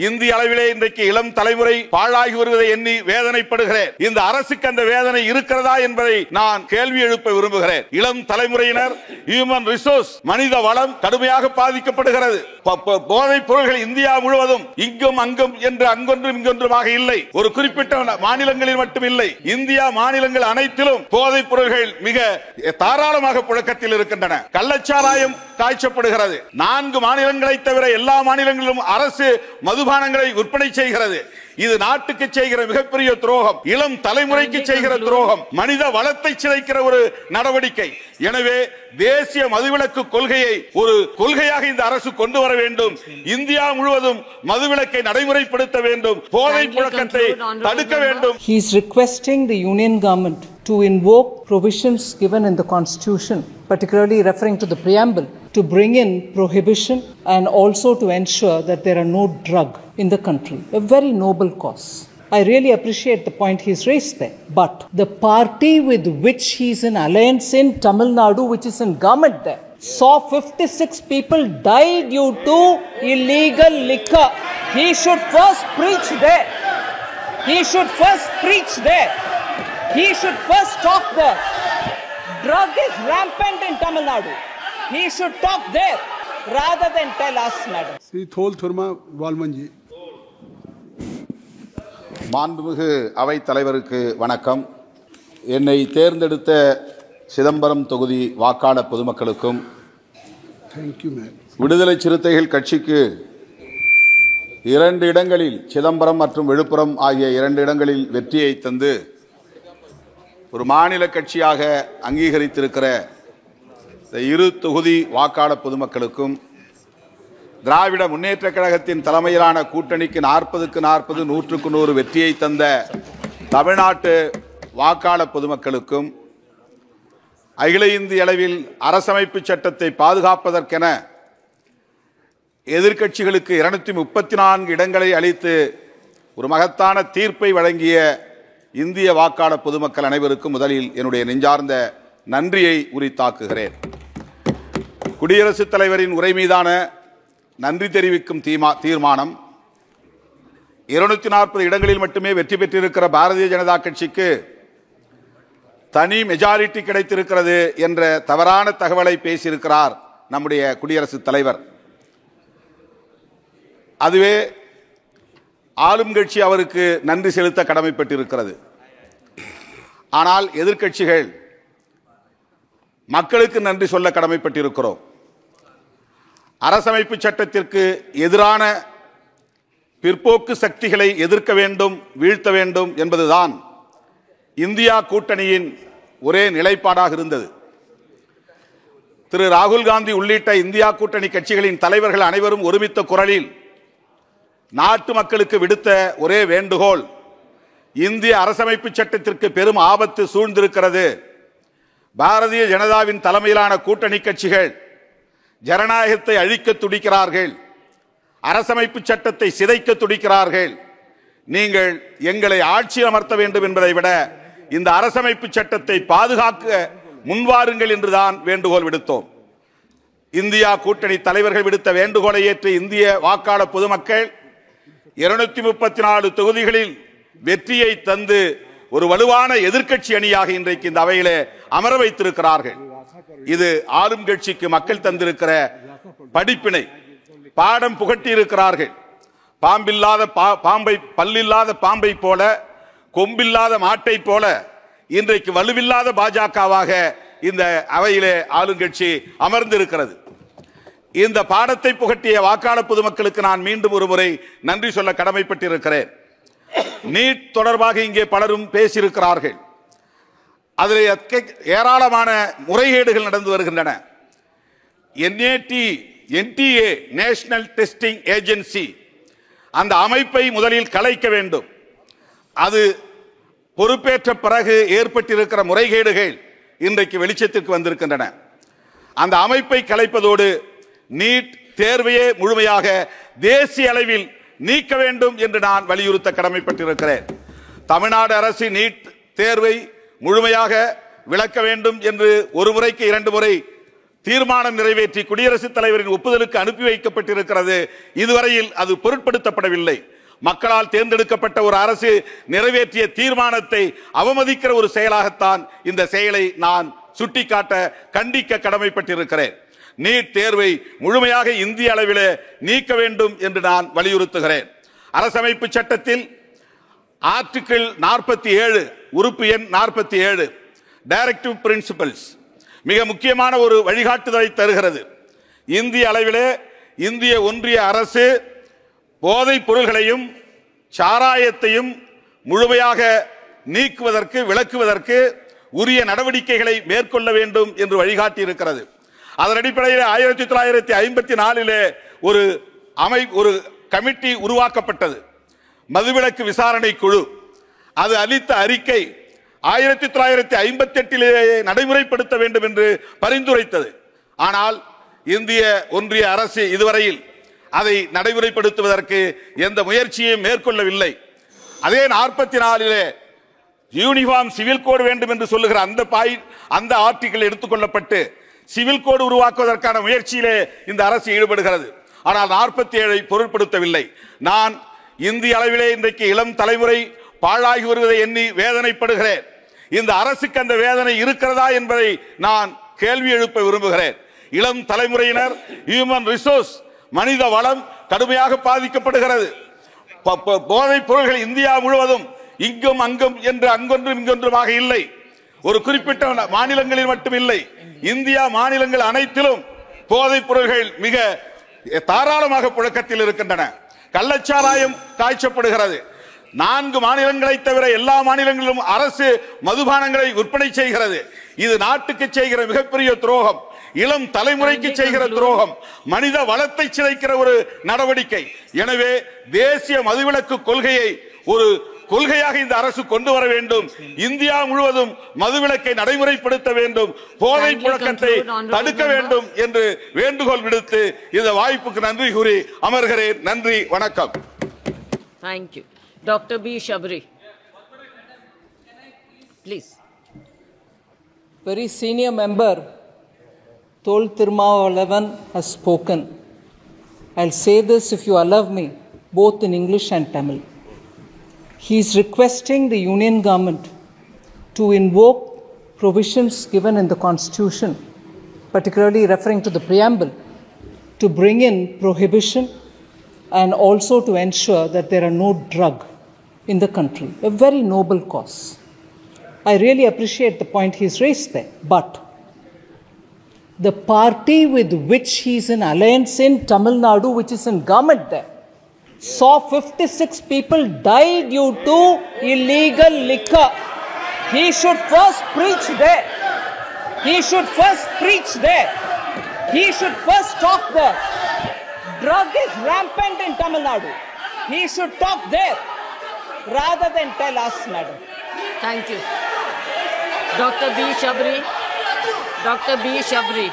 இந்திய அளவிலே இன்றைக்கு இளம் தலைமுறை பாழாகி வருவதை எண்ணி வேதனைப்படுகிறேன். இந்த அரசுக்கு அந்த வேதனை இருக்கிறதா என்பதை நான் கேள்வி எழுப்ப விரும்புகிறேன். இளம் தலைமுறையினர் ஹியூமன் ரிசோர்ஸ் மனித வளம் கடுமையாக பாதிக்கப்படுகிறது. போதைப் பொருள்கள் இந்தியா முழுவதும் இங்கும் அங்கும் என்று அங்கொன்றும் இங்கொன்றுமாக இல்லை. ஒரு குறிப்பிட்ட மாநிலங்களில் மட்டும் இல்லை, இந்தியா மாநிலங்கள் அனைத்திலும் போதைப் பொருள்கள் மிக தாராளமாக புழக்கத்தில் இருக்கின்றன. கள்ளச்சாராயம் காய்ச்சப்படுகிறது. 4 மாநிலங்களை தவிர எல்லா மாநிலங்களிலும் அரசு மதுபானங்களை விற்பனை செய்கிறது. இது நாட்டுக்கு செய்கிற மிகப்பெரிய துரோகம், இளம் தலைமுறைக்கு செய்கிற துரோகம், மனித வளத்தை சிதைக்கிற ஒரு நடவடிக்கை. எனவே தேசிய மதுவிலக்கு கொள்கையை ஒரு கொள்கையாக இந்த அரசு கொண்டு வர வேண்டும். இந்தியா முழுவதும் மதுவிலக்கை நடைமுறைப்படுத்த வேண்டும். போதை புழக்கத்தை தடுக்க வேண்டும். He is requesting the union government to invoke provisions given in the constitution, particularly referring to the preamble, to bring in prohibition and also to ensure that there are no drug in the country. A very noble cause. I really appreciate the point he's raised there. But the party with which he's in alliance in Tamil Nadu, which is in government there, saw 56 people die due to illegal liquor. He should first preach there. He should first preach there. He should first talk there. Drug is rampant in Tamil Nadu. He should talk there rather than tell us, madam. Sri Thol Thurma Valmanji. மாண்புமிகு அவைத் தலைவருக்கு வணக்கம். என்னை தேர்ந்தெடுத்த சிதம்பரம் தொகுதி வாக்காளர் பொதுமக்களுக்கும் விடுதலை சிறுத்தைகள் கட்சிக்கு 2 இடங்களில் சிதம்பரம் மற்றும் விழுப்புரம் ஆகிய 2 இடங்களில் வெற்றியை தந்து ஒரு மாநில கட்சியாக அங்கீகரித்திருக்கிற இந்த 2 தொகுதி வாக்காளர் பொதுமக்களுக்கும் திராவிட முன்னேற்ற கழகத்தின் தலைமையிலான கூட்டணிக்கு 40க்கு 40 100க்கு 100 வெற்றியை தந்த தமிழ்நாட்டு வாக்காளர் பொதுமக்களுக்கும் அகில இந்திய அளவில் அரசமைப்பு சட்டத்தை பாதுகாப்பதற்கென எதிர்க்கட்சிகளுக்கு 234 இடங்களை அளித்து ஒரு மகத்தான தீர்ப்பை வழங்கிய இந்திய வாக்காளர் பொதுமக்கள் அனைவருக்கும் முதலில் என்னுடைய நெஞ்சார்ந்த நன்றியை உரித்தாக்குகிறேன். குடியரசுத் தலைவரின் உரை மீதான நன்றி தெரிவிக்கும் தீர்மானம் 240 இடங்களில் மட்டுமே வெற்றி பெற்றிருக்கிற பாரதிய ஜனதா கட்சிக்கு தனி மெஜாரிட்டி கிடைத்திருக்கிறது என்ற தவறான தகவலை பேசியிருக்கிறார் நம்முடைய குடியரசுத் தலைவர். அதுவே ஆளும் கட்சி அவருக்கு நன்றி செலுத்த கடமைப்பட்டிருக்கிறது. ஆனால் எதிர்க்கட்சிகள் மக்களுக்கு நன்றி சொல்ல கடமைப்பட்டிருக்கிறோம். அரசமைப்பு சட்டத்திற்கு எதிரான பிற்போக்கு சக்திகளை எதிர்க்க வேண்டும், வீழ்த்த வேண்டும் என்பதுதான் இந்தியா கூட்டணியின் ஒரே நிலைப்பாடாக இருந்தது. திரு ராகுல் காந்தி உள்ளிட்ட இந்தியா கூட்டணி கட்சிகளின் தலைவர்கள் அனைவரும் ஒருமித்த குரலில் நாட்டு மக்களுக்கு விடுத்த ஒரே வேண்டுகோள், இந்திய அரசமைப்பு சட்டத்திற்கு பெரும் ஆபத்து சூழ்ந்திருக்கிறது. பாரதிய ஜனதாவின் தலைமையிலான கூட்டணி கட்சிகள் ஜனநாயகத்தை அழிக்க துடிக்கிறார்கள், அரசமைப்பு சட்டத்தை சிதைக்க துடிக்கிறார்கள். நீங்கள் எங்களை ஆட்சி அமர்த்த வேண்டும் என்பதை விட இந்த அரசமைப்பு சட்டத்தை பாதுகாக்க முன்வாருங்கள் என்றுதான் வேண்டுகோள் விடுத்தோம். இந்தியா கூட்டணி தலைவர்கள் விடுத்த வேண்டுகோளை ஏற்று இந்திய வாக்காளர் பொதுமக்கள் 234 தொகுதிகளில் வெற்றியை தந்து ஒரு வலுவான எதிர்க்கட்சி அணியாக இன்றைக்கு இந்த அவையிலே அமர வைத்திருக்கிறார்கள். இது ஆளும் கட்சிக்கு மக்கள் தந்திருக்கிற படிப்பினை, பாடம் புகட்டி இருக்கிறார்கள். பாம்பில்லாத பாம்பை, பல்லில்லாத பாம்பை போல, கொம்பில்லாத மாட்டை போல இன்றைக்கு வலுவில்லாத பாஜகவாக இந்த அவையிலே ஆளுங்கட்சி அமர்ந்திருக்கிறது. இந்த பாடத்தை புகட்டிய வாக்காளர் பொதுமக்களுக்கு நான் மீண்டும் ஒரு முறை நன்றி சொல்ல கடமைப்பட்டிருக்கிறேன். நீட் தொடர்பாக இங்கே பலரும் பேசியிருக்கிறார்கள். அதில் ஏராளமான முறைகேடுகள் நடந்து வருகின்றன. NTA நேஷனல் டெஸ்டிங் ஏஜென்சி அந்த அமைப்பை முதலில் கலைக்க வேண்டும். அது பொறுப்பேற்ற பிறகு ஏற்பட்டிருக்கிற முறைகேடுகள் இன்றைக்கு வெளிச்சத்திற்கு வந்திருக்கின்றன. அந்த அமைப்பை கலைப்பதோடு நீட் தேர்வையே முழுமையாக தேசிய அளவில் நீக்க வேண்டும் என்று நான் வலியுறுத்த கடமைப்பட்டிருக்கிறேன். தமிழ்நாடு அரசு நீட் தேர்வை முழுமையாக விளக்க வேண்டும் என்று ஒரு முறைக்கு 2 முறை தீர்மானம் நிறைவேற்றி குடியரசுத் தலைவரின் ஒப்புதலுக்கு அனுப்பி வைக்கப்பட்டிருக்கிறது. இதுவரையில் அது பொருட்படுத்தப்படவில்லை. மக்களால் தேர்ந்தெடுக்கப்பட்ட ஒரு அரசு நிறைவேற்றிய தீர்மானத்தை அவமதிக்கிற ஒரு செயலாகத்தான் இந்த செயலை நான் சுட்டிக்காட்ட கண்டிக்க கடமைப்பட்டிருக்கிறேன். நீட் தேர்வை முழுமையாக இந்திய அளவில் நீக்க வேண்டும் என்று நான் வலியுறுத்துகிறேன். அரசமைப்பு சட்டத்தில் ஆர்டிகிள் 47 உறுப்பு எண் 47 டைரக்டிவ் பிரின்சிபல்ஸ் மிக முக்கியமான ஒரு வழிகாட்டுதலை தருகிறது. இந்திய அளவிலே இந்திய ஒன்றிய அரசு போதைப் பொருள்களையும் சாராயத்தையும் முழுமையாக நீக்குவதற்கு விலக்குவதற்கு உரிய நடவடிக்கைகளை மேற்கொள்ள வேண்டும் என்று வழிகாட்டி இருக்கிறது. அதன் அடிப்படையில் 1954 ஒரு கமிட்டி உருவாக்கப்பட்டது, மதுவிலக்கு விசாரணை குழு. அது அளித்த அறிக்கை 1958 நடைமுறைப்படுத்த வேண்டும் என்று பரிந்துரைத்தது. ஆனால் இந்திய ஒன்றிய அரசு இதுவரையில் அதை நடைமுறைப்படுத்துவதற்கு எந்த முயற்சியையும் மேற்கொள்ளவில்லை. அதே 44 யூனிஃபார்ம் சிவில் கோடு வேண்டும் என்று சொல்லுகிற அந்த ஆர்டிகிள் எடுத்துக்கொள்ளப்பட்டு சிவில் கோடு உருவாக்குவதற்கான முயற்சியிலே இந்த அரசு ஈடுபடுகிறது. ஆனால் 47 பொருட்படுத்தவில்லை. நான் இந்திய அளவிலே இன்றைக்கு இளம் தலைமுறை பாழாகி வருவதை எண்ணி வேதனைப்படுகிறேன். இந்த அரசுக்கு அந்த வேதனை இருக்கிறதா என்பதை நான் கேள்வி எழுப்ப விரும்புகிறேன். இளம் தலைமுறையினர் ஹியூமன் ரிசோர்ஸ் மனித வளம் கடுமையாக பாதிக்கப்படுகிறது. போதைப் பொருள்கள் இந்தியா முழுவதும் இங்கும் அங்கும் என்று அங்கொன்றும் இங்கொன்றுமாக இல்லை, ஒரு குறிப்பிட்ட மாநிலங்களில் மட்டும் இல்லை, இந்தியா மாநிலங்கள் அனைத்திலும் போதைப் பொருள்கள் மிக தாராளமாக புழக்கத்தில் இருக்கின்றன. கள்ளச்சாராயம் காய்ச்சப்படுகிறது. 4 மாநிலங்களை தவிர எல்லா மாநிலங்களிலும் அரசு மதுபானங்களை விற்பனை செய்கிறது. இது நாட்டுக்கு செய்கிற மிகப்பெரிய துரோகம், இளம் தலைமுறைக்கு செய்கிற துரோகம், மனித வளத்தை சிதைக்கிற ஒரு நடவடிக்கை. எனவே தேசிய மதுவிலக்கு கொள்கையை ஒரு கொள்கையாக இந்த அரசு கொண்டு வர வேண்டும். இந்தியா முழுவதும் மதுவிலக்கை நடைமுறைப்படுத்த வேண்டும், போதை புழக்கத்தை தடுக்க வேண்டும் என்று வேண்டுகோள் விடுத்து இந்த வாய்ப்புக்கு நன்றி கூறி அமர்கிறேன். நன்றி, வணக்கம். Thank you. Dr. B. Shabri. Please. Very senior member Tol Tirumalavan has spoken. I'll say this, if you allow me, both in English and Tamil. He is requesting the Union government to invoke provisions given in the Constitution, particularly referring to the preamble, to bring in prohibition and also to ensure that there are no drugs in the country. A very noble cause. I really appreciate the point he's raised there. But the party with which he's in alliance in Tamil Nadu, which is in government there, saw 56 people die due to illegal liquor. He should first preach there. He should first preach there. He should first talk there. Drug is rampant in Tamil Nadu. He should talk there rather than tell us, madam. Thank you. Dr. B. Shabri. Dr. B. Shabri.